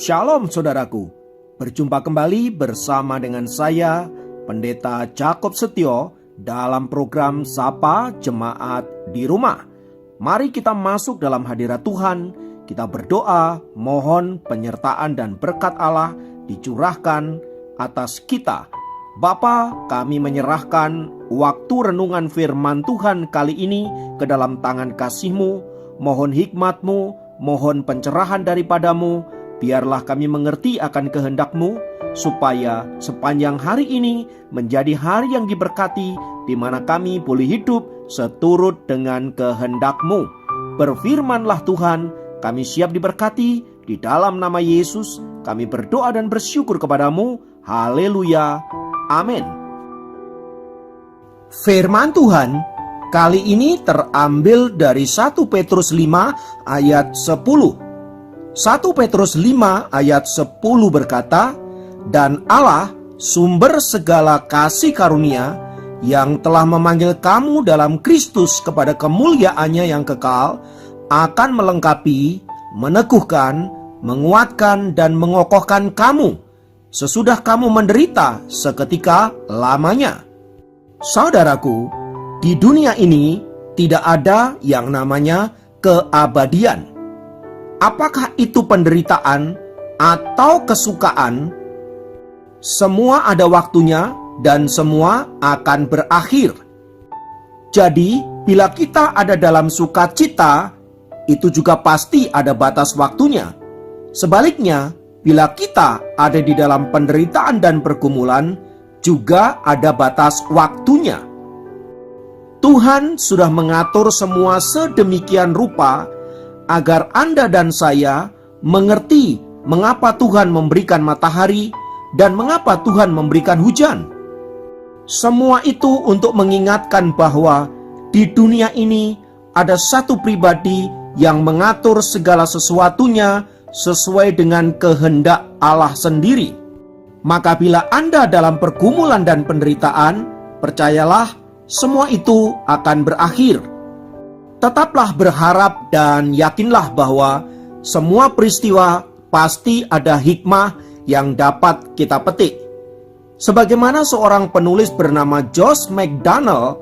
Shalom saudaraku, berjumpa kembali bersama dengan saya, Pendeta Jakob Setio, dalam program Sapa Jemaat di Rumah. Mari kita masuk dalam hadirat Tuhan, kita berdoa, mohon penyertaan dan berkat Allah dicurahkan atas kita. Bapa, kami menyerahkan waktu renungan firman Tuhan kali ini ke dalam tangan kasih-Mu. Mohon hikmat-Mu, mohon pencerahan daripadamu. Biarlah kami mengerti akan kehendak-Mu, supaya sepanjang hari ini menjadi hari yang diberkati, di mana kami boleh hidup seturut dengan kehendak-Mu. Berfirmanlah Tuhan, kami siap diberkati. Di dalam nama Yesus kami berdoa dan bersyukur kepadamu. Haleluya, amin. Firman Tuhan kali ini terambil dari 1 Petrus 5 ayat 10. 1 Petrus 5 ayat 10 berkata, "Dan Allah, sumber segala kasih karunia, yang telah memanggil kamu dalam Kristus kepada kemuliaannya yang kekal, akan melengkapi, meneguhkan, menguatkan, dan mengokohkan kamu, sesudah kamu menderita seketika lamanya." Saudaraku, di dunia ini tidak ada yang namanya keabadian. Apakah itu penderitaan atau kesukaan? Semua ada waktunya dan semua akan berakhir. Jadi, bila kita ada dalam sukacita, itu juga pasti ada batas waktunya. Sebaliknya, bila kita ada di dalam penderitaan dan pergumulan, juga ada batas waktunya. Tuhan sudah mengatur semua sedemikian rupa agar Anda dan saya mengerti mengapa Tuhan memberikan matahari dan mengapa Tuhan memberikan hujan. Semua itu untuk mengingatkan bahwa di dunia ini ada satu pribadi yang mengatur segala sesuatunya sesuai dengan kehendak Allah sendiri. Maka bila Anda dalam pergumulan dan penderitaan, percayalah semua itu akan berakhir. Tetaplah berharap dan yakinlah bahwa semua peristiwa pasti ada hikmah yang dapat kita petik. Sebagaimana seorang penulis bernama Josh McDaniel,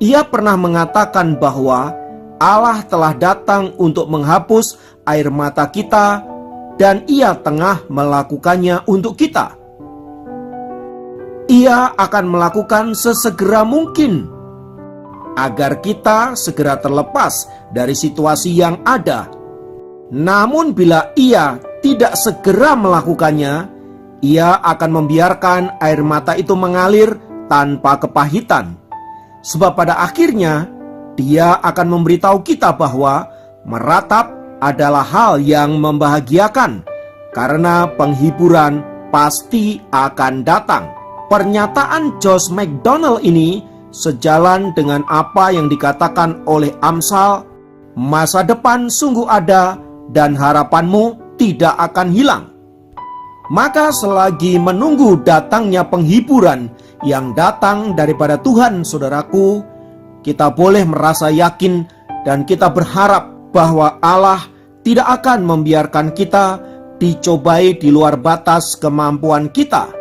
ia pernah mengatakan bahwa Allah telah datang untuk menghapus air mata kita dan ia tengah melakukannya untuk kita. Ia akan melakukan sesegera mungkin agar kita segera terlepas dari situasi yang ada. Namun bila ia tidak segera melakukannya, ia akan membiarkan air mata itu mengalir tanpa kepahitan. Sebab pada akhirnya, dia akan memberitahu kita bahwa meratap adalah hal yang membahagiakan, karena penghiburan pasti akan datang. Pernyataan Josh McDaniel ini sejalan dengan apa yang dikatakan oleh Amsal, "Masa depan sungguh ada dan harapanmu tidak akan hilang." Maka selagi menunggu datangnya penghiburan yang datang daripada Tuhan, saudaraku, kita boleh merasa yakin dan kita berharap bahwa Allah tidak akan membiarkan kita dicobai di luar batas kemampuan kita.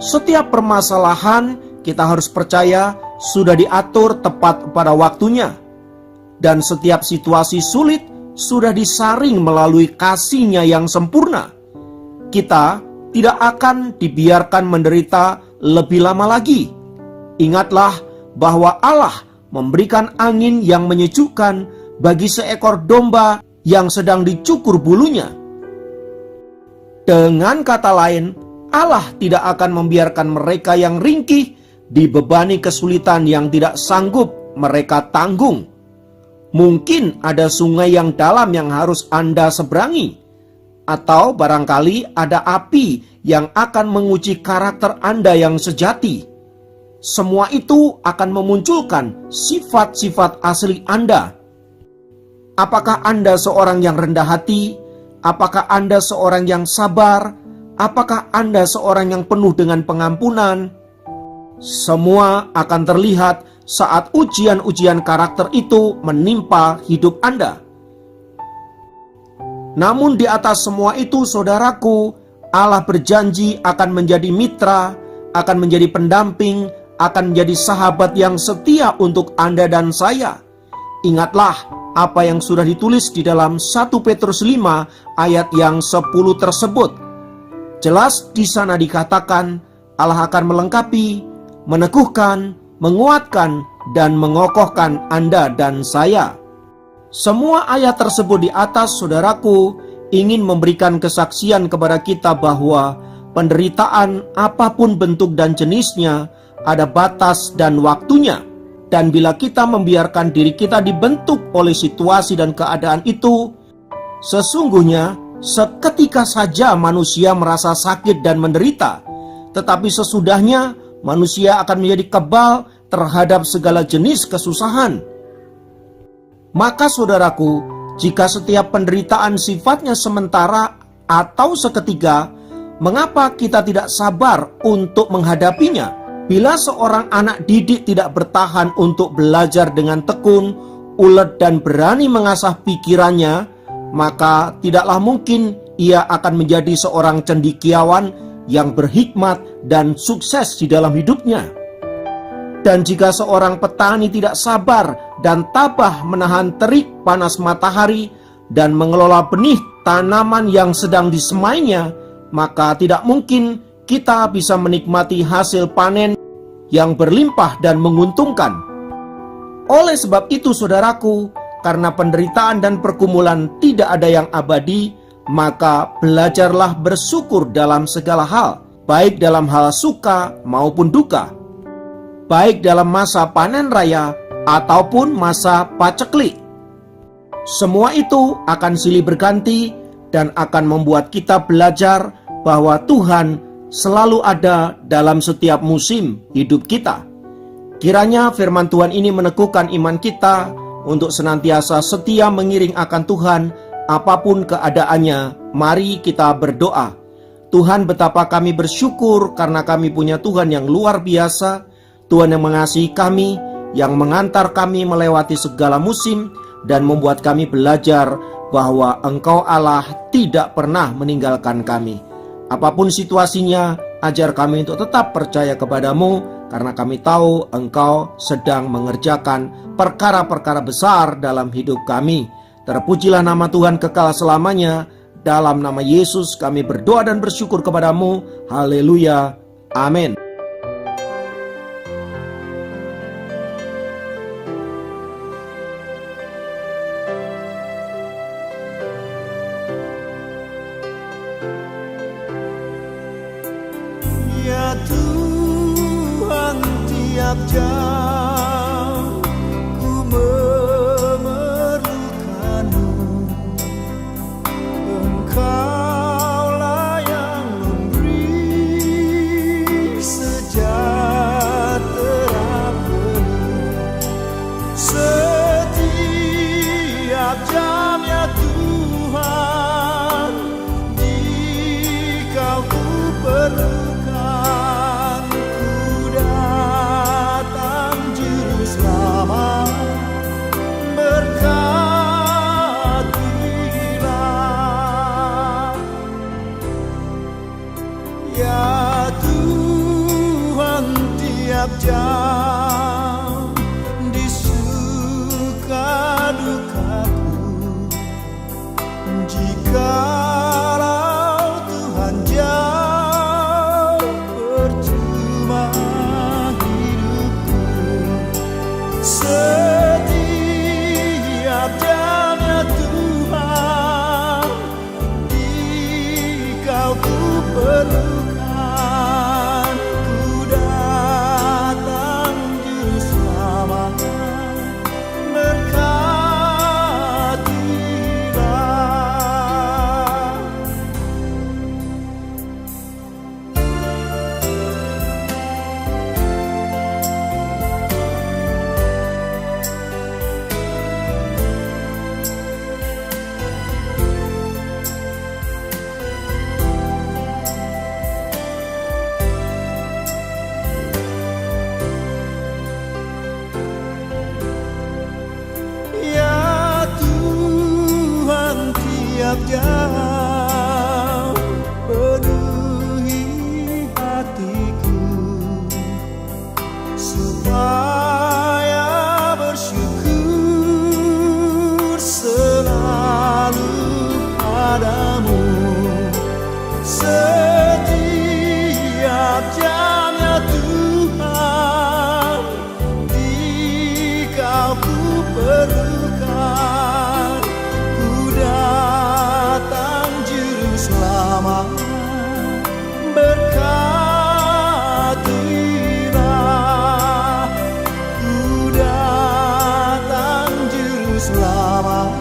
Setiap permasalahan kita harus percaya sudah diatur tepat pada waktunya. Dan setiap situasi sulit sudah disaring melalui kasih-Nya yang sempurna. Kita tidak akan dibiarkan menderita lebih lama lagi. Ingatlah bahwa Allah memberikan angin yang menyejukkan bagi seekor domba yang sedang dicukur bulunya. Dengan kata lain, Allah tidak akan membiarkan mereka yang ringkih dibebani kesulitan yang tidak sanggup mereka tanggung. Mungkin ada sungai yang dalam yang harus Anda seberangi, atau barangkali ada api yang akan menguji karakter Anda yang sejati. Semua itu akan memunculkan sifat-sifat asli Anda. Apakah Anda seorang yang rendah hati? Apakah Anda seorang yang sabar? Apakah Anda seorang yang penuh dengan pengampunan? Semua akan terlihat saat ujian-ujian karakter itu menimpa hidup Anda. Namun di atas semua itu, saudaraku, Allah berjanji akan menjadi mitra, akan menjadi pendamping, akan menjadi sahabat yang setia untuk Anda dan saya. Ingatlah apa yang sudah ditulis di dalam 1 Petrus 5 ayat yang 10 tersebut. Jelas di sana dikatakan Allah akan melengkapi, meneguhkan, menguatkan, dan mengokohkan Anda dan saya. Semua ayat tersebut di atas, saudaraku, ingin memberikan kesaksian kepada kita bahwa penderitaan apapun bentuk dan jenisnya ada batas dan waktunya. Dan bila kita membiarkan diri kita dibentuk oleh situasi dan keadaan itu, sesungguhnya seketika saja manusia merasa sakit dan menderita. Tetapi sesudahnya manusia akan menjadi kebal terhadap segala jenis kesusahan. Maka saudaraku, jika setiap penderitaan sifatnya sementara atau seketika, mengapa kita tidak sabar untuk menghadapinya? Bila seorang anak didik tidak bertahan untuk belajar dengan tekun, ulet dan berani mengasah pikirannya, maka tidaklah mungkin ia akan menjadi seorang cendekiawan yang berhikmat dan sukses di dalam hidupnya. Dan jika seorang petani tidak sabar dan tabah menahan terik panas matahari dan mengelola benih tanaman yang sedang disemainya, maka tidak mungkin kita bisa menikmati hasil panen yang berlimpah dan menguntungkan. Oleh sebab itu, saudaraku, karena penderitaan dan pergumulan tidak ada yang abadi, maka belajarlah bersyukur dalam segala hal, baik dalam hal suka maupun duka, baik dalam masa panen raya ataupun masa paceklik. Semua itu akan silih berganti dan akan membuat kita belajar bahwa Tuhan selalu ada dalam setiap musim hidup kita. Kiranya firman Tuhan ini meneguhkan iman kita untuk senantiasa setia mengiring akan Tuhan apapun keadaannya. Mari kita berdoa. Tuhan, betapa kami bersyukur karena kami punya Tuhan yang luar biasa, Tuhan yang mengasihi kami, yang mengantar kami melewati segala musim dan membuat kami belajar bahwa Engkau Allah tidak pernah meninggalkan kami. Apapun situasinya, ajar kami untuk tetap percaya kepadamu, karena kami tahu Engkau sedang mengerjakan perkara-perkara besar dalam hidup kami. Terpujilah nama Tuhan kekal selamanya. Dalam nama Yesus kami berdoa dan bersyukur kepadamu. Haleluya. Amin. Ya Tuhan, tiap jam ku memerlukan-Mu. Engkaulah yang memberi sejahtera penuh. Setiap jam ya Tuhan, Dikau ku perlukan. Ku datang Selama